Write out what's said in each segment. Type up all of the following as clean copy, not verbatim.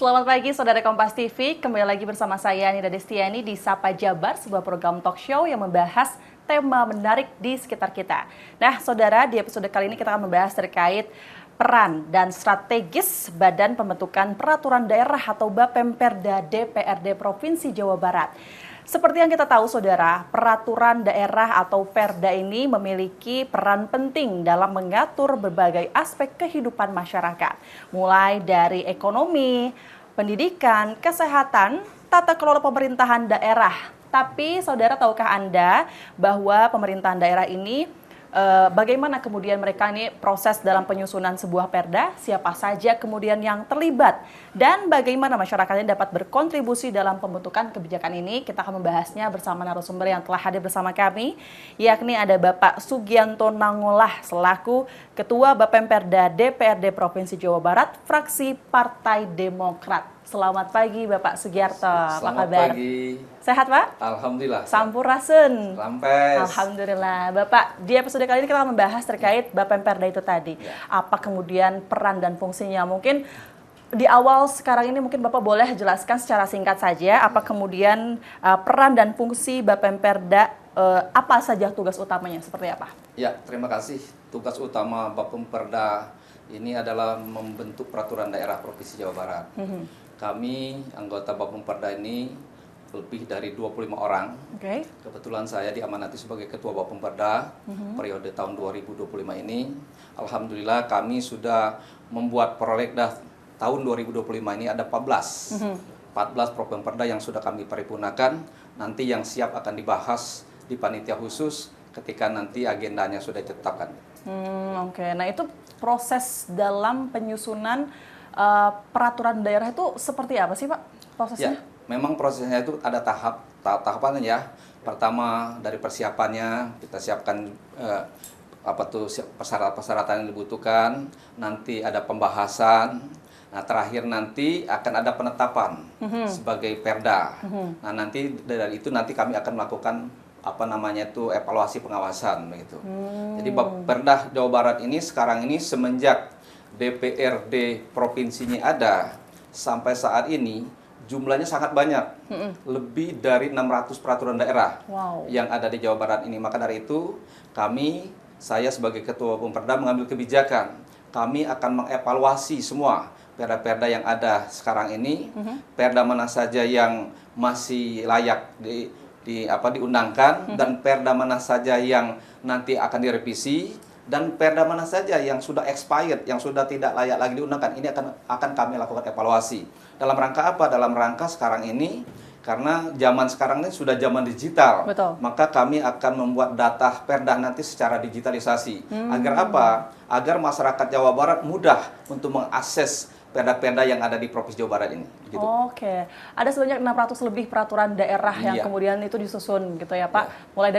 Selamat pagi saudara Kompas TV, kembali lagi bersama saya Nida Destiani di Sapa Jabar, sebuah program talk show yang membahas tema menarik di sekitar kita. Nah saudara, di episode kali ini kita akan membahas terkait peran dan strategis Badan Pembentukan Peraturan Daerah atau Bapemperda DPRD Provinsi Jawa Barat. Seperti yang kita tahu saudara, peraturan daerah atau perda ini memiliki peran penting dalam mengatur berbagai aspek kehidupan masyarakat. Mulai dari ekonomi, pendidikan, kesehatan, tata kelola pemerintahan daerah. Tapi saudara, tahukah Anda bahwa pemerintahan daerah ini bagaimana kemudian mereka ini proses dalam penyusunan sebuah perda, siapa saja kemudian yang terlibat, dan bagaimana masyarakatnya dapat berkontribusi dalam pembentukan kebijakan ini. Kita akan membahasnya bersama narasumber yang telah hadir bersama kami, yakni ada Bapak Sugianto Nangolah selaku Ketua Bapemperda DPRD Provinsi Jawa Barat, fraksi Partai Demokrat. Selamat pagi Bapak Sugiarto, apa kabar? Pagi. Sehat Pak? Alhamdulillah. Sampurasun. Rampes. Alhamdulillah. Bapak, di episode kali ini kita akan membahas terkait Bapemperda itu tadi. Ya. Apa kemudian peran dan fungsinya? Mungkin di awal sekarang ini mungkin Bapak boleh jelaskan secara singkat saja apa kemudian peran dan fungsi Bapemperda, apa saja tugas utamanya, seperti apa? Ya, terima kasih. Tugas utama Bapemperda ini adalah membentuk peraturan daerah Provinsi Jawa Barat. Kami anggota Bapemperda ini lebih dari 25 orang. Oke. Kebetulan saya diamanati sebagai Ketua Bapemperda periode tahun 2025 ini. Alhamdulillah kami sudah membuat prolegnas tahun 2025 ini ada 14 Bapemperda yang sudah kami paripurnakan. Nanti yang siap akan dibahas di panitia khusus ketika nanti agendanya sudah ditetapkan. Oke. Nah itu proses dalam penyusunan peraturan daerah itu seperti apa sih Pak prosesnya? Ya, memang prosesnya itu ada tahapannya ya. Pertama dari persiapannya kita siapkan persyaratan yang dibutuhkan. Nanti ada pembahasan. Nah terakhir nanti akan ada penetapan sebagai perda. Nah nanti dari itu nanti kami akan melakukan evaluasi pengawasan begitu. Jadi Perda Jawa Barat ini sekarang ini semenjak DPRD provinsinya ada sampai saat ini jumlahnya sangat banyak, lebih dari 600 peraturan daerah yang ada di Jawa Barat ini. Maka dari itu saya sebagai Ketua Bapemperda mengambil kebijakan, kami akan mengevaluasi semua perda-perda yang ada sekarang ini, perda mana saja yang masih layak diundangkan, dan perda mana saja yang nanti akan direvisi, dan perda mana saja yang sudah expired, yang sudah tidak layak lagi diundangkan. Ini akan kami lakukan evaluasi. Dalam rangka apa? Dalam rangka sekarang ini, karena zaman sekarang ini sudah zaman digital. Betul. Maka kami akan membuat data perda nanti secara digitalisasi. Agar apa? Agar masyarakat Jawa Barat mudah untuk mengakses perda-perda yang ada di Provinsi Jawa Barat ini. Gitu. Oke, ada sebanyak 600 lebih peraturan daerah yang kemudian itu disusun gitu ya Pak. Mulai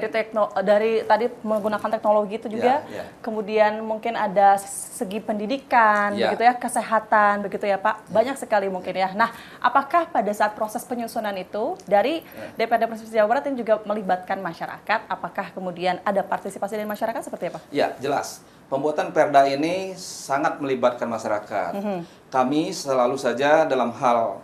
dari tadi menggunakan teknologi itu juga, kemudian mungkin ada segi pendidikan, begitu ya, kesehatan, begitu ya Pak. Banyak sekali mungkin ya. Nah, apakah pada saat proses penyusunan itu dari DPRD Provinsi Jawa Barat ini juga melibatkan masyarakat? Apakah kemudian ada partisipasi dari masyarakat seperti apa? Ya, jelas. Pembuatan perda ini sangat melibatkan masyarakat. Kami selalu saja dalam hal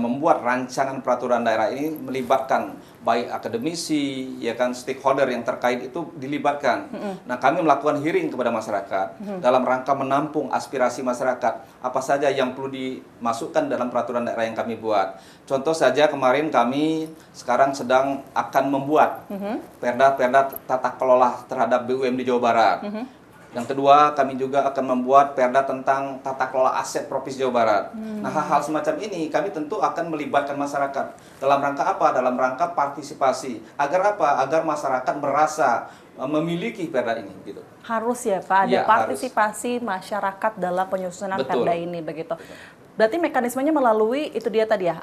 membuat rancangan peraturan daerah ini melibatkan baik akademisi, ya kan, stakeholder yang terkait itu dilibatkan. Nah, kami melakukan hearing kepada masyarakat dalam rangka menampung aspirasi masyarakat. Apa saja yang perlu dimasukkan dalam peraturan daerah yang kami buat. Contoh saja kemarin kami sekarang sedang akan membuat perda-perda tata kelola terhadap BUMD di Jawa Barat. Yang kedua, kami juga akan membuat perda tentang tata kelola aset Provinsi Jawa Barat. Nah, hal-hal semacam ini kami tentu akan melibatkan masyarakat. Dalam rangka apa? Dalam rangka partisipasi. Agar apa? Agar masyarakat merasa memiliki perda ini. Gitu. Harus ya Pak, ada partisipasi masyarakat dalam penyusunan perda ini begitu. Berarti mekanismenya melalui itu dia tadi ya,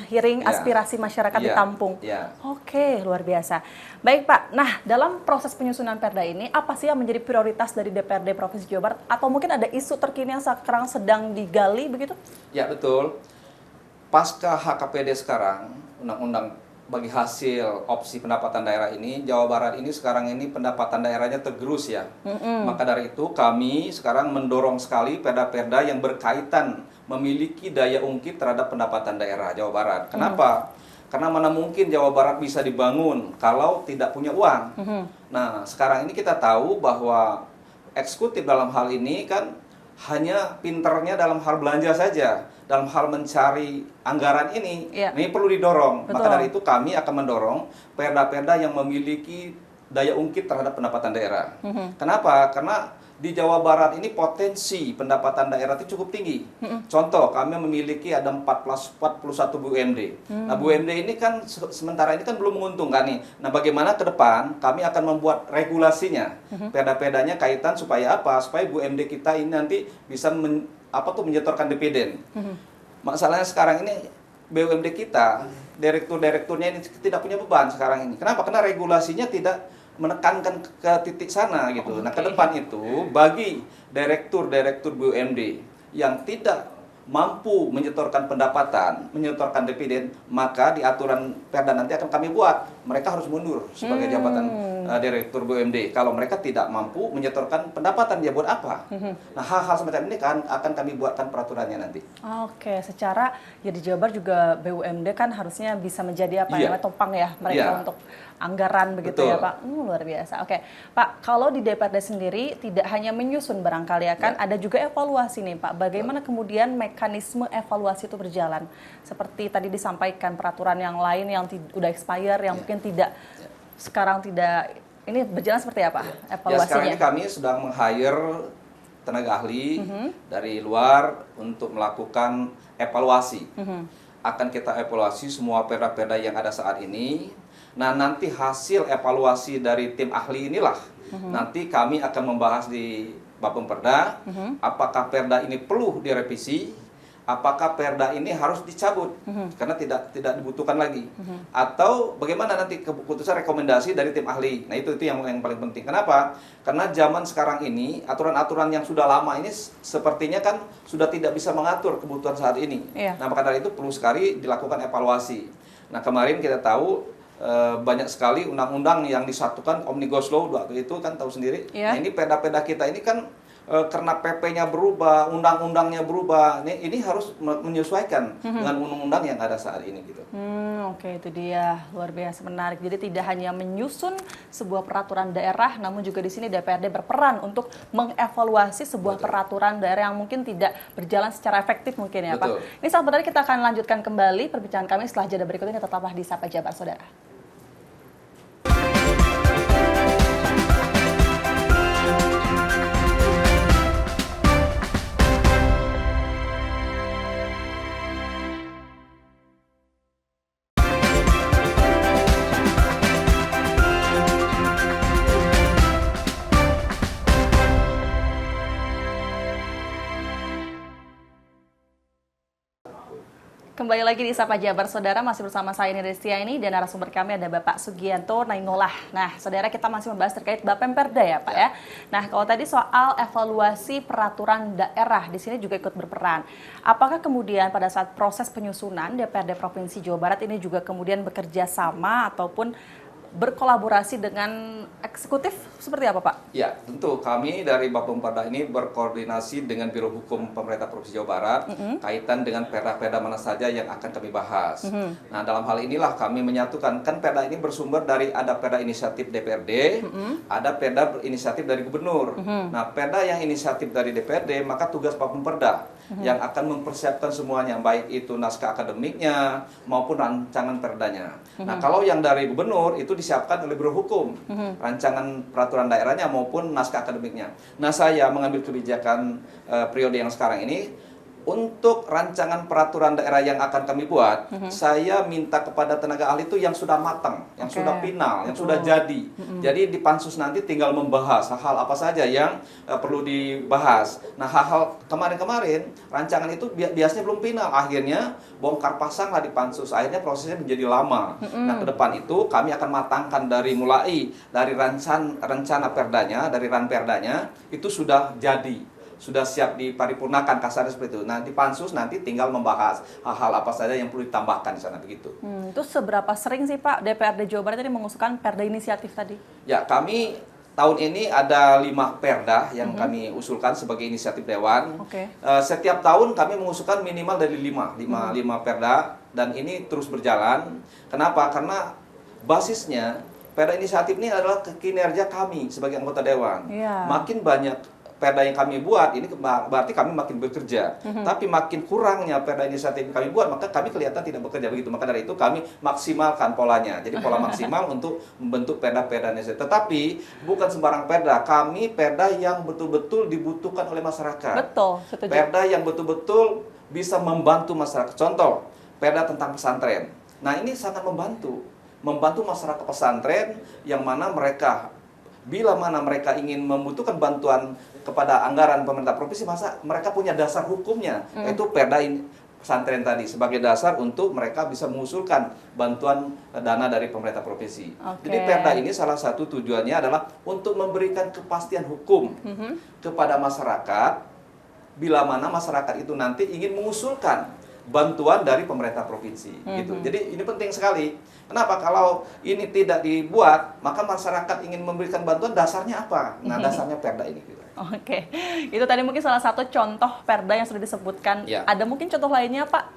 hearing aspirasi masyarakat ditampung. Oke, luar biasa. Baik Pak, nah dalam proses penyusunan perda ini, apa sih yang menjadi prioritas dari DPRD Provinsi Jawa Barat? Atau mungkin ada isu terkini yang sekarang sedang digali begitu? Ya betul, pasca HKPD sekarang, Undang-Undang bagi hasil opsi pendapatan daerah ini, Jawa Barat ini sekarang ini pendapatan daerahnya tergerus ya. Maka dari itu kami sekarang mendorong sekali perda-perda yang berkaitan memiliki daya ungkit terhadap pendapatan daerah Jawa Barat. Kenapa? Karena mana mungkin Jawa Barat bisa dibangun kalau tidak punya uang. Nah, sekarang ini kita tahu bahwa eksekutif dalam hal ini kan hanya pinternya dalam hal belanja saja, dalam hal mencari anggaran ini. Ini perlu didorong. Maka dari itu kami akan mendorong perda-perda yang memiliki daya ungkit terhadap pendapatan daerah. Kenapa? Karena di Jawa Barat ini potensi pendapatan daerah itu cukup tinggi. Contoh, kami memiliki ada 41 BUMD. Nah, BUMD ini kan sementara ini kan belum menguntungkan nih. Nah, bagaimana ke depan kami akan membuat regulasinya, perda-perdanya kaitan supaya apa? Supaya BUMD kita ini nanti bisa menyetorkan dividen. Masalahnya sekarang ini BUMD kita, direktur-direkturnya ini tidak punya beban sekarang ini. Kenapa? Karena regulasinya tidak menekankan ke titik sana gitu. Nah, ke depan itu bagi direktur-direktur BUMD yang tidak mampu menyetorkan pendapatan, menyetorkan dividen, maka di aturan perda nanti akan kami buat, mereka harus mundur sebagai jabatan direktur BUMD. Kalau mereka tidak mampu menyetorkan pendapatan, dia buat apa? Nah, hal-hal semacam ini kan akan kami buatkan peraturannya nanti. Oke, secara ya di Jawa Barat juga BUMD kan harusnya bisa menjadi apa ya, topang ya mereka untuk anggaran begitu. Betul. Ya Pak. Luar biasa. Oke, Pak, kalau di DPRD sendiri tidak hanya menyusun barangkali kan ada juga evaluasi nih Pak. Bagaimana kemudian mekanisme evaluasi itu berjalan? Seperti tadi disampaikan peraturan yang lain yang udah expire yang mungkin tidak sekarang tidak, ini berjalan seperti apa evaluasinya? Ya, sekarang ini kami sedang meng-hire tenaga ahli dari luar untuk melakukan evaluasi. Akan kita evaluasi semua perda-perda yang ada saat ini. Nah, nanti hasil evaluasi dari tim ahli inilah nanti kami akan membahas di Bapemperda apakah perda ini perlu direvisi, apakah perda ini harus dicabut karena tidak dibutuhkan lagi, atau bagaimana nanti keputusan rekomendasi dari tim ahli. Nah, itu yang paling penting. Kenapa? Karena zaman sekarang ini aturan-aturan yang sudah lama ini sepertinya kan sudah tidak bisa mengatur kebutuhan saat ini. Nah, maka dari itu perlu sekali dilakukan evaluasi. Nah, kemarin kita tahu banyak sekali undang-undang yang disatukan, Omnibus Law waktu itu kan tahu sendiri. Nah, ini perda-perda kita ini kan karena PP-nya berubah, undang-undangnya berubah. Ini harus menyesuaikan dengan undang-undang yang ada saat ini gitu. Oke, itu dia, luar biasa menarik. Jadi tidak hanya menyusun sebuah peraturan daerah, namun juga di sini DPRD berperan untuk mengevaluasi sebuah peraturan daerah yang mungkin tidak berjalan secara efektif mungkin ya Pak. Ini sahabat kita akan lanjutkan kembali perbincangan kami setelah jeda berikut ini. Tetaplah di Sapa Jabar, Saudara. Kembali lagi di Sapa Jabar, Saudara, masih bersama saya Nida Destiani dan narasumber kami ada Bapak Sugianto Nainggolan. Nah, Saudara, kita masih membahas terkait Bapemperda ya Pak ya. Nah, kalau tadi soal evaluasi peraturan daerah, di sini juga ikut berperan. Apakah kemudian pada saat proses penyusunan DPRD Provinsi Jawa Barat ini juga kemudian bekerja sama ataupun berkolaborasi dengan eksekutif seperti apa Pak? Ya, tentu kami dari Bapemperda ini berkoordinasi dengan Biro Hukum Pemerintah Provinsi Jawa Barat kaitan dengan perda-perda mana saja yang akan kami bahas. Nah, dalam hal inilah kami menyatukan, kan perda ini bersumber dari ada perda inisiatif DPRD, ada perda inisiatif dari Gubernur. Nah, perda yang inisiatif dari DPRD, maka tugas Bapemperda yang akan mempersiapkan semuanya, baik itu naskah akademiknya maupun rancangan perdanya. Nah, kalau yang dari Gubernur itu disiapkan oleh Biro Hukum, rancangan peraturan daerahnya maupun naskah akademiknya. Nah, saya mengambil kebijakan periode yang sekarang ini untuk rancangan peraturan daerah yang akan kami buat, saya minta kepada tenaga ahli itu yang sudah matang, yang sudah final, yang sudah jadi. Jadi di pansus nanti tinggal membahas hal-hal apa saja yang perlu dibahas. Nah, hal-hal kemarin-kemarin rancangan itu biasanya belum final, akhirnya bongkar pasang lah di pansus. Akhirnya prosesnya menjadi lama. Nah, ke depan itu kami akan matangkan dari rencana perdanya, dari ranperdanya itu sudah jadi. Sudah siap diparipurnakan, kasarnya seperti itu. Nah, di pansus nanti tinggal membahas hal-hal apa saja yang perlu ditambahkan di sana begitu. Itu seberapa sering sih Pak DPRD Jawa Barat tadi mengusulkan perda inisiatif tadi? Ya, kami tahun ini ada 5 perda yang kami usulkan sebagai inisiatif Dewan. Oke. Setiap tahun kami mengusulkan minimal dari 5 perda, dan ini terus berjalan. Kenapa? Karena basisnya perda inisiatif ini adalah kinerja kami sebagai anggota Dewan. Iya. Makin banyak perda yang kami buat, ini berarti kami makin bekerja. Tapi makin kurangnya perda inisiatif yang kami buat, maka kami kelihatan tidak bekerja begitu. Maka dari itu kami maksimalkan polanya. Jadi pola maksimal untuk membentuk perda-perda inisiatif. Tetapi bukan sembarang perda. Kami perda yang betul-betul dibutuhkan oleh masyarakat. Betul, setuju. Perda yang betul-betul bisa membantu masyarakat. Contoh, perda tentang pesantren. Nah, ini sangat membantu masyarakat pesantren yang mana bila mana mereka ingin membutuhkan bantuan kepada anggaran pemerintah provinsi, masa mereka punya dasar hukumnya, yaitu perda pesantren tadi sebagai dasar untuk mereka bisa mengusulkan bantuan dana dari pemerintah provinsi. Jadi perda ini salah satu tujuannya adalah untuk memberikan kepastian hukum kepada masyarakat bila mana masyarakat itu nanti ingin mengusulkan bantuan dari pemerintah provinsi gitu. Jadi ini penting sekali. Kenapa? Kalau ini tidak dibuat, maka masyarakat ingin memberikan bantuan, dasarnya apa? Nah, dasarnya perda ini gitu. Oke, itu tadi mungkin salah satu contoh perda yang sudah disebutkan. Ya. Ada mungkin contoh lainnya, Pak?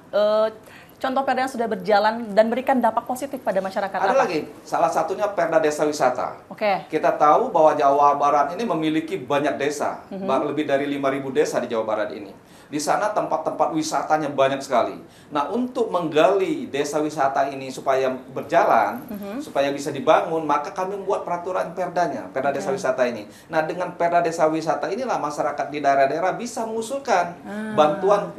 Contoh perda yang sudah berjalan dan berikan dampak positif pada masyarakat. Ada apa? lagi, salah satunya perda desa wisata. Oke. Kita tahu bahwa Jawa Barat ini memiliki banyak desa, lebih dari 5.000 desa di Jawa Barat ini. Di sana tempat-tempat wisatanya banyak sekali. Nah, untuk menggali desa wisata ini supaya berjalan, supaya bisa dibangun, maka kami membuat peraturan perdanya, perda desa wisata ini. Nah, dengan perda desa wisata inilah masyarakat di daerah-daerah bisa mengusulkan bantuan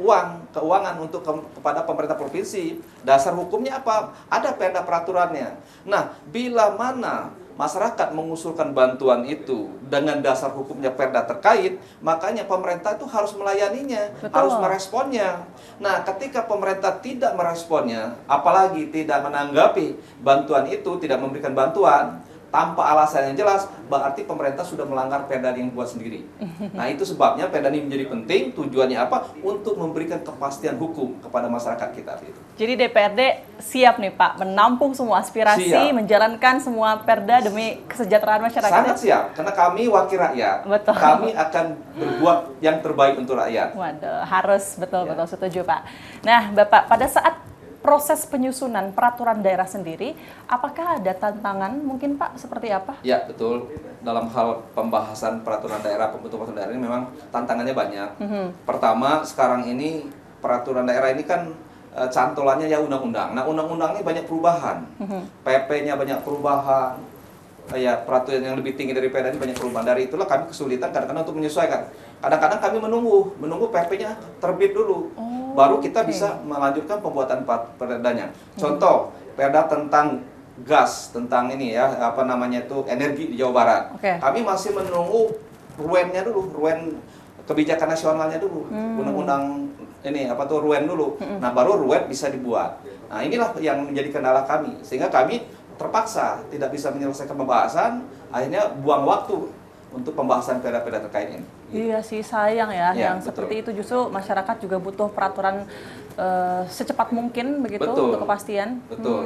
keuangan untuk kepada pemerintah provinsi. Dasar hukumnya apa? Ada perda peraturannya. Nah, bila mana masyarakat mengusulkan bantuan itu dengan dasar hukumnya perda terkait, makanya pemerintah itu harus melayaninya, harus meresponnya. Nah, ketika pemerintah tidak meresponnya, apalagi tidak menanggapi bantuan itu, tidak memberikan bantuan tanpa alasan yang jelas, berarti pemerintah sudah melanggar perda yang buat sendiri. Nah, itu sebabnya perda ini menjadi penting. Tujuannya apa? Untuk memberikan kepastian hukum kepada masyarakat kita. Jadi DPRD siap nih Pak, menampung semua aspirasi, menjalankan semua perda demi kesejahteraan masyarakat. Sangat siap, karena kami wakil rakyat. Betul. Kami akan berbuat yang terbaik untuk rakyat. Waduh, harus betul-betul setuju Pak. Nah, Bapak, pada saat proses penyusunan peraturan daerah sendiri, apakah ada tantangan mungkin Pak, seperti apa? Ya, betul. Dalam hal pembahasan peraturan daerah, pembentukan peraturan daerah ini memang tantangannya banyak. Pertama, sekarang ini peraturan daerah ini kan cantolannya ya undang-undang. Nah, undang-undang ini banyak perubahan. PP-nya banyak perubahan. Ya, peraturan yang lebih tinggi dari perda ini banyak perubahan. Dari itulah kami kesulitan kadang-kadang untuk menyesuaikan. Kadang-kadang kami menunggu PP-nya terbit dulu. Baru kita bisa melanjutkan pembuatan perdanya. Contoh, perda tentang gas, tentang ini ya, apa namanya itu, energi di Jawa Barat. Kami masih menunggu RUN-nya dulu, RUN kebijakan nasionalnya dulu. Undang-undang ini apa tuh RUN dulu. Nah, baru RUN bisa dibuat. Nah, inilah yang menjadi kendala kami. Sehingga kami terpaksa tidak bisa menyelesaikan pembahasan, akhirnya buang waktu untuk pembahasan perda-perda terkait ini. Iya sih, sayang ya, yang betul. seperti itu. Justru masyarakat juga butuh peraturan secepat mungkin begitu untuk kepastian. Betul.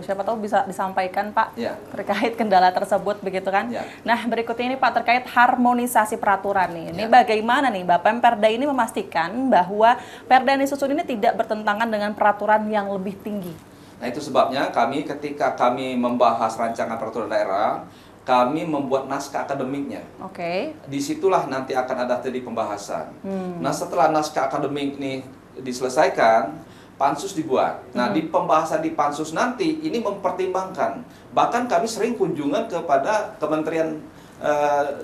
Siapa tahu bisa disampaikan Pak terkait kendala tersebut begitu kan. Nah, berikutnya ini Pak terkait harmonisasi peraturan nih. Ini bagaimana nih Bapak Perda ini memastikan bahwa perda yang disusun ini tidak bertentangan dengan peraturan yang lebih tinggi? Nah, itu sebabnya ketika kami membahas rancangan peraturan daerah, kami membuat naskah akademiknya. Disitulah nanti akan ada tadi pembahasan. Nah, setelah naskah akademik ini diselesaikan, pansus dibuat. Nah, di pembahasan di pansus nanti ini mempertimbangkan. Bahkan kami sering kunjungan kepada Kementerian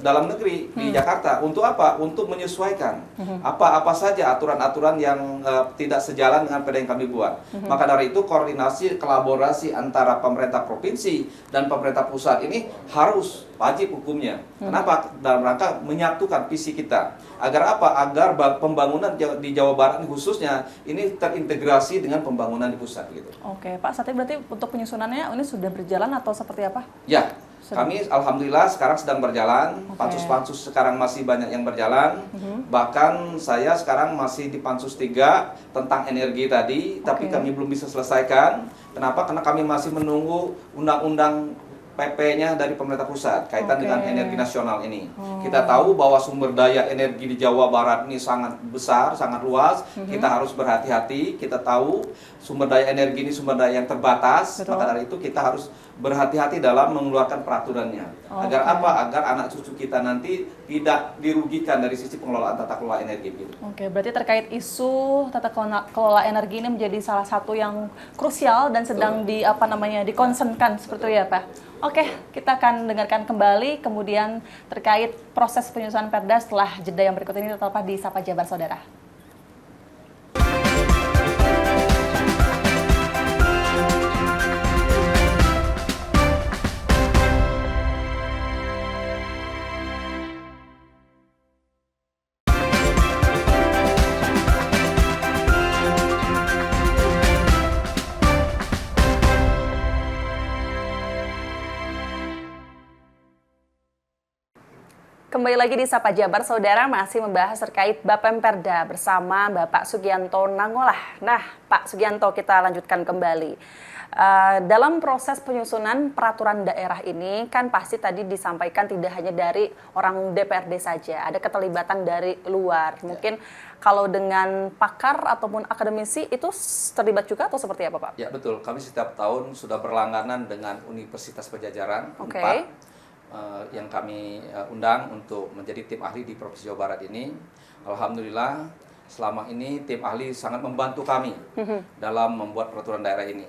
Dalam Negeri di Jakarta. Untuk apa? Untuk menyesuaikan apa saja aturan-aturan yang tidak sejalan dengan perda yang kami buat. Maka dari itu koordinasi, kolaborasi antara pemerintah provinsi dan pemerintah pusat ini harus wajib hukumnya. Kenapa? Dalam rangka menyatukan visi kita. Agar apa? Agar pembangunan di Jawa Barat khususnya ini terintegrasi dengan pembangunan di pusat gitu. Oke, Pak, saat ini berarti untuk penyusunannya ini sudah berjalan atau seperti apa? Ya. Kami alhamdulillah sekarang sedang berjalan. Pansus-pansus sekarang masih banyak yang berjalan. Bahkan saya sekarang masih di pansus 3 tentang energi tadi, tapi kami belum bisa selesaikan. Kenapa? Karena kami masih menunggu undang-undang PP-nya dari pemerintah pusat kaitan dengan Oke. energi nasional ini. Kita tahu bahwa sumber daya energi di Jawa Barat ini sangat besar, sangat luas. Kita harus berhati-hati. Kita tahu sumber daya energi ini sumber daya yang terbatas. Betul. Maka dari itu kita harus berhati-hati dalam mengeluarkan peraturannya. Agar Oke. apa? Agar anak cucu kita nanti tidak dirugikan dari sisi pengelolaan tata kelola energi. Gitu. Oke, berarti terkait isu tata kelola energi ini menjadi salah satu yang krusial dan sedang dikonsenkan seperti itu ya Pak. Oke, kita akan dengarkan kembali kemudian terkait proses penyusunan Perda setelah jeda yang berikut ini tetaplah di Sapa Jabar Saudara. Kembali lagi di Sapa Jabar, Saudara masih membahas terkait Bapemperda bersama Bapak Sugianto Nangolah. Nah, Pak Sugianto, kita lanjutkan kembali. Dalam proses penyusunan peraturan daerah ini, kan pasti tadi disampaikan tidak hanya dari orang DPRD saja, ada keterlibatan dari luar. Mungkin kalau dengan pakar ataupun akademisi itu terlibat juga atau seperti apa, Pak? Ya, betul. Kami setiap tahun sudah berlangganan dengan Universitas Pajajaran Oke. 4. Yang kami undang untuk menjadi tim ahli di Provinsi Jawa Barat ini. Alhamdulillah selama ini tim ahli sangat membantu kami dalam membuat peraturan daerah ini.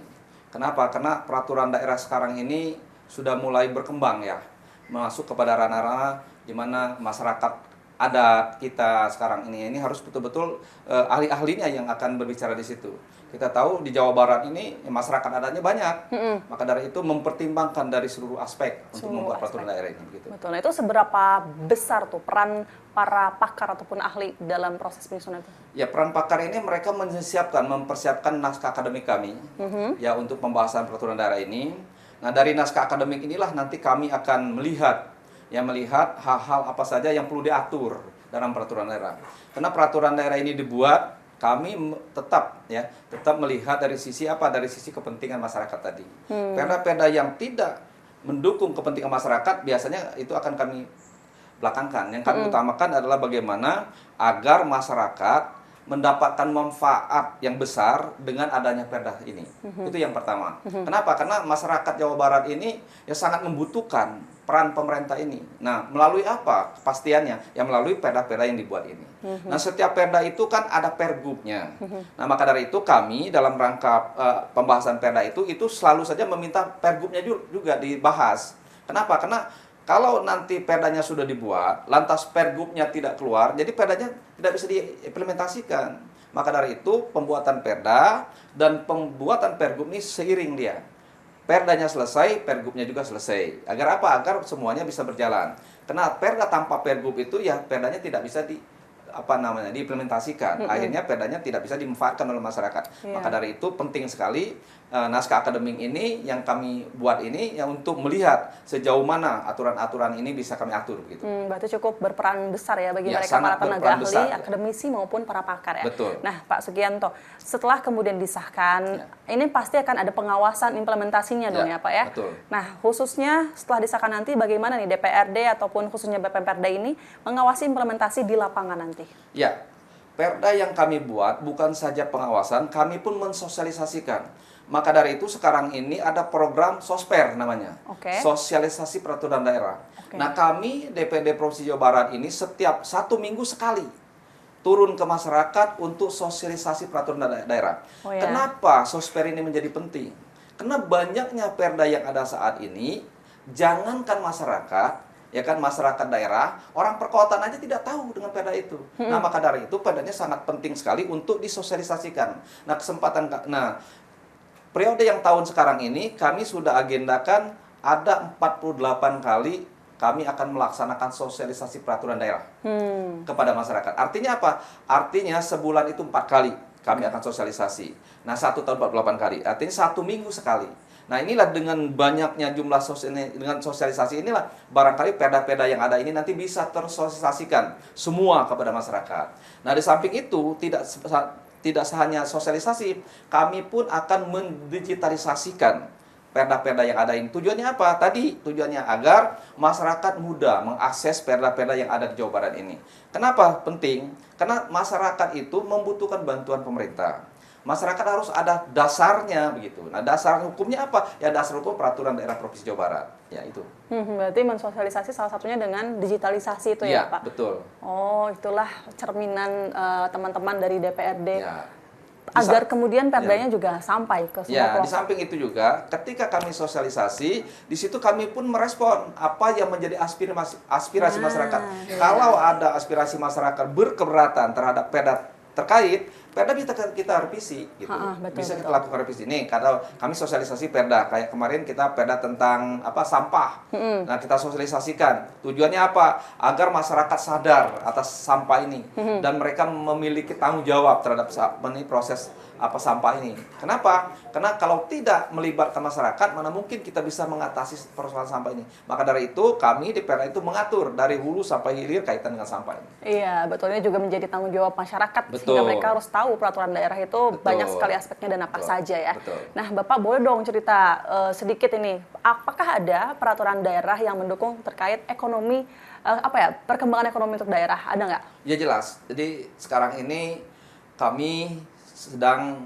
Kenapa? Karena peraturan daerah sekarang ini sudah mulai berkembang ya, masuk kepada ranah-ranah di mana masyarakat adat kita sekarang ini harus betul-betul ahli-ahlinya yang akan berbicara di situ. Kita tahu di Jawa Barat ini masyarakat adatnya banyak, maka dari itu mempertimbangkan dari seluruh aspek untuk membuat peraturan daerah ini. Gitu. Betul. Nah, itu seberapa besar tuh peran para pakar ataupun ahli dalam proses penyusunan itu? Ya, peran pakar ini mereka mempersiapkan naskah akademik kami ya untuk pembahasan peraturan daerah ini. Nah, dari naskah akademik inilah nanti kami akan melihat hal-hal apa saja yang perlu diatur dalam peraturan daerah. Karena peraturan daerah ini dibuat, kami tetap melihat dari sisi kepentingan masyarakat tadi. Perda-perda yang tidak mendukung kepentingan masyarakat biasanya itu akan kami belakangkan. Yang kami utamakan adalah bagaimana agar masyarakat mendapatkan manfaat yang besar dengan adanya perda ini. Itu yang pertama. Kenapa? Karena masyarakat Jawa Barat ini ya sangat membutuhkan peran pemerintah ini. Nah, melalui apa kepastiannya? Ya melalui perda-perda yang dibuat ini. Nah, setiap perda itu kan ada pergubnya. Nah, maka dari itu kami dalam rangka pembahasan perda itu selalu saja meminta pergubnya juga dibahas. Kenapa? Karena kalau nanti perdanya sudah dibuat, lantas pergubnya tidak keluar, jadi perdanya tidak bisa diimplementasikan. Maka dari itu pembuatan perda dan pembuatan pergub ini seiring dia. Perdanya selesai, pergubnya juga selesai. Agar apa? Agar semuanya bisa berjalan. Karena perda tanpa pergub itu ya perdanya tidak bisa diimplementasikan. Akhirnya perdanya tidak bisa dimanfaatkan oleh masyarakat. Maka dari itu penting sekali naskah akademik ini yang kami buat ini yang untuk melihat sejauh mana aturan-aturan ini bisa kami atur gitu. Berarti cukup berperan besar ya bagi mereka sangat para tenaga ahli, besar, akademisi maupun para pakar ya. Betul. Nah, Pak Sugianto, setelah kemudian disahkan, ini pasti akan ada pengawasan implementasinya dong ya Pak ya. Betul. Nah, khususnya setelah disahkan nanti bagaimana nih DPRD ataupun khususnya Bapemperda ini mengawasi implementasi di lapangan nanti? Ya, perda yang kami buat bukan saja pengawasan, kami pun mensosialisasikan. Maka dari itu sekarang ini ada program Sosper namanya, sosialisasi peraturan daerah. Nah, kami DPD Provinsi Jawa Barat ini setiap 1 minggu sekali turun ke masyarakat untuk sosialisasi peraturan daerah. Kenapa Sosper ini menjadi penting? Karena banyaknya perda yang ada saat ini, jangankan masyarakat, ya kan masyarakat daerah, orang perkotaan aja tidak tahu dengan perda itu. Nah, maka dari itu perdanya sangat penting sekali untuk disosialisasikan. Nah, periode yang tahun sekarang ini kami sudah agendakan ada 48 kali kami akan melaksanakan sosialisasi peraturan daerah kepada masyarakat. Artinya apa? Artinya sebulan itu 4 kali kami akan sosialisasi. Nah, 1 tahun 48 kali. Artinya 1 minggu sekali. Nah, inilah dengan banyaknya jumlah dengan sosialisasi inilah barangkali perda-perda yang ada ini nanti bisa tersosialisasikan semua kepada masyarakat. Nah, di samping itu tidak hanya sosialisasi, kami pun akan mendigitalisasikan perda-perda yang ada ini. Tujuannya apa? Tadi tujuannya agar masyarakat mudah mengakses perda-perda yang ada di Jawa Barat ini. Kenapa penting? Karena masyarakat itu membutuhkan bantuan pemerintah. Masyarakat harus ada dasarnya begitu. Nah, dasar hukumnya apa? Ya dasar hukum peraturan daerah Provinsi Jawa Barat. Ya itu. Berarti mensosialisasi salah satunya dengan digitalisasi itu Ya, ya, Pak? betul. Oh, itulah cerminan teman-teman dari DPRD. Ya. Agar kemudian perdanya juga sampai ke semua Ya, di pelosok. samping itu juga, ketika kami sosialisasi, di situ kami pun merespon apa yang menjadi aspirasi masyarakat. Kalau ada aspirasi masyarakat berkeberatan terhadap perda terkait, perda bisa kita revisi, gitu. Bisa kita lakukan revisi. Nih, kalau kami sosialisasi perda, kayak kemarin kita perda tentang sampah. Nah, kita sosialisasikan. Tujuannya apa? Agar masyarakat sadar atas sampah ini dan mereka memiliki tanggung jawab terhadap proses sampah ini. Kenapa? Karena kalau tidak melibatkan masyarakat, mana mungkin kita bisa mengatasi persoalan sampah ini. Maka dari itu, kami di perda itu mengatur dari hulu sampai hilir kaitan dengan sampah ini. Iya, betulnya juga menjadi tanggung jawab masyarakat. Sehingga mereka harus tahu peraturan daerah itu banyak sekali aspeknya dan apa saja ya. Nah, Bapak boleh dong cerita sedikit ini. Apakah ada peraturan daerah yang mendukung terkait ekonomi, perkembangan ekonomi untuk daerah? Ada nggak? Ya jelas. Jadi sekarang ini kami sedang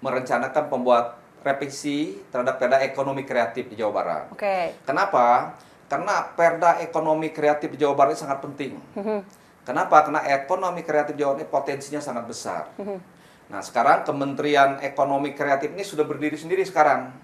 merencanakan pembuat revisi terhadap perda ekonomi kreatif di Jawa Barat. Oke. Kenapa? Karena perda ekonomi kreatif di Jawa Barat sangat penting. Kenapa? Karena ekonomi kreatif Jawa ini potensinya sangat besar. Nah, sekarang Kementerian Ekonomi Kreatif ini sudah berdiri sendiri sekarang.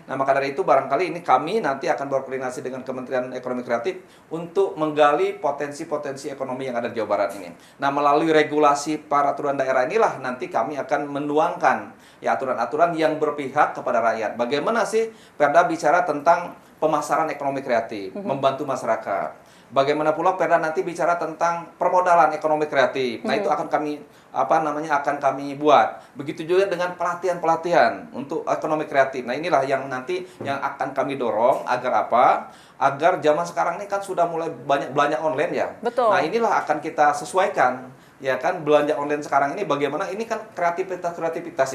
Nah, maka dari itu barangkali ini kami nanti akan berkoordinasi dengan Kementerian Ekonomi Kreatif untuk menggali potensi-potensi ekonomi yang ada di Jawa Barat ini. Nah, melalui regulasi peraturan daerah inilah nanti kami akan menuangkan ya aturan-aturan yang berpihak kepada rakyat. Bagaimana sih Perda bicara tentang pemasaran ekonomi kreatif, membantu masyarakat. Bagaimana pula Perda nanti bicara tentang permodalan ekonomi kreatif. Nah, itu akan kami akan kami buat. Begitu juga dengan pelatihan-pelatihan untuk ekonomi kreatif. Nah, inilah yang nanti yang akan kami dorong agar apa? Agar zaman sekarang ini kan sudah mulai banyak belanja online ya. Betul. Nah, inilah akan kita sesuaikan. Ya kan, belanja online sekarang ini bagaimana, ini kan kreativitas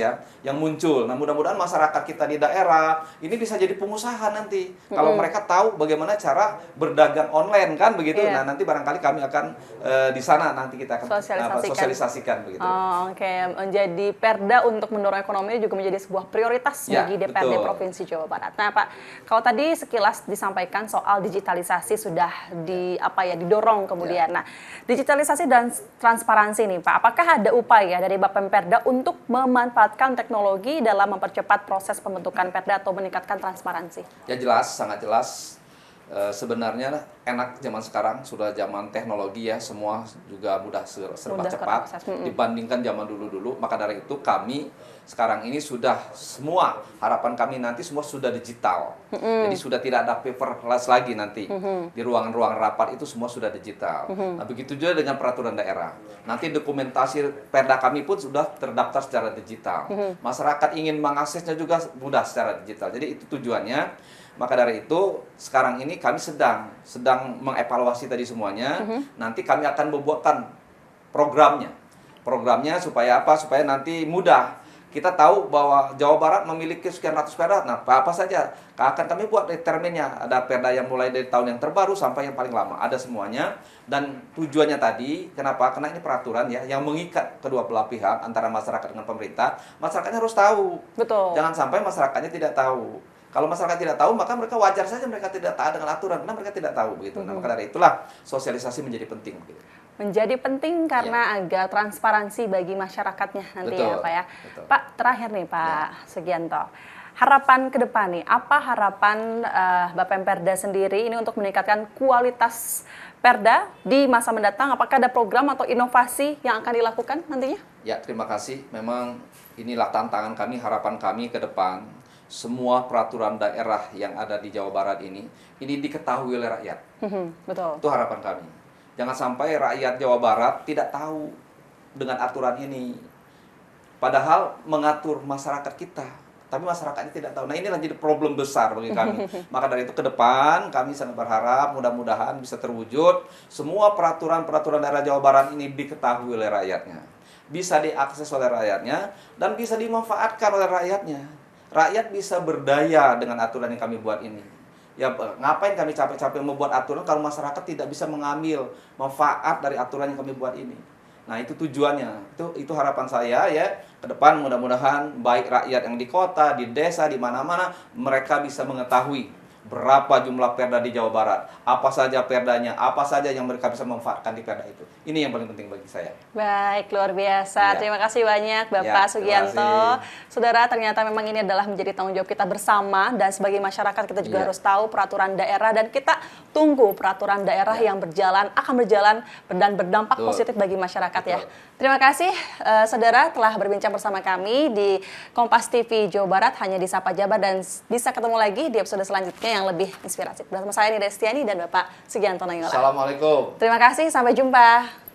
ya yang muncul. Nah, mudah-mudahan masyarakat kita di daerah ini bisa jadi pengusaha nanti. Kalau mereka tahu bagaimana cara berdagang online kan begitu. Nah, nanti barangkali kami akan di sana nanti kita akan sosialisasikan begitu. Oke. Menjadi perda untuk mendorong ekonomi juga menjadi sebuah prioritas bagi DPRD Provinsi Jawa Barat. Nah, Pak, kalau tadi sekilas disampaikan soal digitalisasi sudah didorong kemudian. Nah, digitalisasi dan transparansi nih Pak, apakah ada upaya dari Bapemperda untuk memanfaatkan teknologi dalam mempercepat proses pembentukan perda atau meningkatkan transparansi? Ya jelas, sangat jelas. Sebenarnya enak zaman sekarang, sudah zaman teknologi ya, semua juga mudah serba cepat dibandingkan zaman dulu-dulu. Maka dari itu kami sekarang ini sudah semua, harapan kami nanti semua sudah digital. Jadi sudah tidak ada paperless lagi nanti. Di ruangan-ruangan rapat itu semua sudah digital. Nah, begitu juga dengan peraturan daerah. Nanti dokumentasi perda kami pun sudah terdaftar secara digital. Masyarakat ingin mengaksesnya juga mudah secara digital. Jadi itu tujuannya. Maka dari itu sekarang ini kami sedang mengevaluasi tadi semuanya. Nanti kami akan membuatkan programnya supaya apa? Supaya nanti mudah. Kita tahu bahwa Jawa Barat memiliki sekian ratus perda. Nah, apa saja akan kami buat determinnya. Ada perda yang mulai dari tahun yang terbaru sampai yang paling lama. Ada semuanya. Dan tujuannya tadi, kenapa? Karena ini peraturan ya yang mengikat kedua belah pihak antara masyarakat dengan pemerintah. Masyarakatnya harus tahu. Betul. Jangan sampai masyarakatnya tidak tahu. Kalau masyarakat tidak tahu, maka mereka wajar saja mereka tidak taat dengan aturan, karena mereka tidak tahu begitu. Nah, maka dari itulah sosialisasi menjadi penting. Begitu. Menjadi penting karena agar transparansi bagi masyarakatnya nanti ya Pak ya. Betul. Pak, terakhir nih Pak Sugianto. Harapan ke depan nih, apa harapan Bapemperda sendiri ini untuk meningkatkan kualitas perda di masa mendatang? Apakah ada program atau inovasi yang akan dilakukan nantinya? Ya, terima kasih. Memang inilah tantangan kami, harapan kami ke depan. Semua peraturan daerah yang ada di Jawa Barat ini diketahui oleh rakyat. Betul. Itu harapan kami. Jangan sampai rakyat Jawa Barat tidak tahu dengan aturan ini. Padahal mengatur masyarakat kita, tapi masyarakatnya tidak tahu. Nah, inilah jadi problem besar bagi kami. Maka dari itu ke depan kami sangat berharap mudah-mudahan bisa terwujud semua peraturan-peraturan daerah Jawa Barat ini diketahui oleh rakyatnya. Bisa diakses oleh rakyatnya dan bisa dimanfaatkan oleh rakyatnya. rakyat bisa berdaya dengan aturan yang kami buat ini. Ya ngapain kami capek-capek membuat aturan kalau masyarakat tidak bisa mengambil manfaat dari aturan yang kami buat ini. Nah, itu tujuannya. Itu harapan saya ya. Ke depan mudah-mudahan baik rakyat yang di kota, di desa, di mana-mana mereka bisa mengetahui berapa jumlah perda di Jawa Barat, apa saja perdanya, apa saja yang mereka bisa manfaatkan di perda itu. Ini yang paling penting bagi saya. Baik, luar biasa. Ya. Terima kasih banyak Bapak Ya, terima Sugianto. kasih. Saudara, ternyata memang ini adalah menjadi tanggung jawab kita bersama dan sebagai masyarakat kita juga Ya. harus tahu peraturan daerah dan kita tunggu peraturan daerah Ya. yang akan berjalan dan berdampak Betul. positif bagi masyarakat ya. Betul. Terima kasih saudara telah berbincang bersama kami di Kompas TV Jawa Barat hanya di Sapa Jabar dan bisa ketemu lagi di episode selanjutnya yang lebih inspiratif. Bersama saya Nida Destiani dan Bapak Sugianto Nainggolan. Assalamualaikum. Terima kasih, sampai jumpa.